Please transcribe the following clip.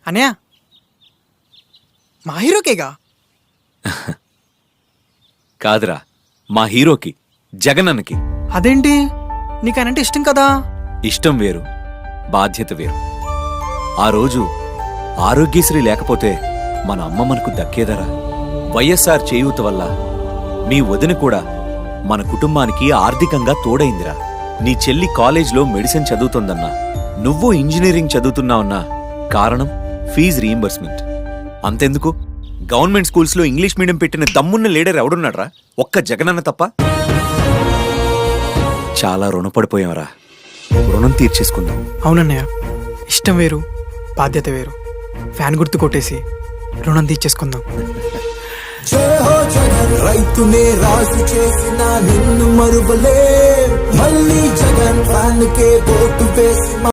అన్నయ్య మా హీరోకేగా. కాదురా, మా హీరోకి, జగనన్నకి. అదేంటి, నీకు ఆయనంటే ఇష్టం కదా. ఇష్టం వేరు, బాధ్యత వేరు. ఆ రోజు ఆరోగ్యశ్రీ లేకపోతే మన అమ్మ మనకు దక్కేదరా? వైఎస్ఆర్ చేయూత వల్ల మీ వదిన కూడా మన కుటుంబానికి ఆర్థికంగా తోడైందిరా. నీ చెల్లి కాలేజ్లో మెడిసిన్ చదువుతోందన్నా, నువ్వు ఇంజనీరింగ్ చదువుతున్నావన్నా కారణం ఫీజు రీయింబర్స్మెంట్. అంతెందుకు, గవర్నమెంట్ స్కూల్స్లో ఇంగ్లీష్ మీడియం పెట్టిన దమ్మున్న లీడర్ ఎవడున్నాడ్రా? ఒక్క జగనన్న తప్ప. చాలా రుణపడిపోయాంరా, రుణం తీర్చేసుకుందాం. అవునన్నయ్య, ఇష్టం వేరు, బాధ్యత వేరు. ఫ్యాన్ గుర్తు కొట్టేసి రుణం తీర్చేసుకుందాం. రైతునే రాజు చేసిన నిన్ను మరువలే, మళ్ళీ జగన్ ఫ్యాన్ కే ఓటు వేసి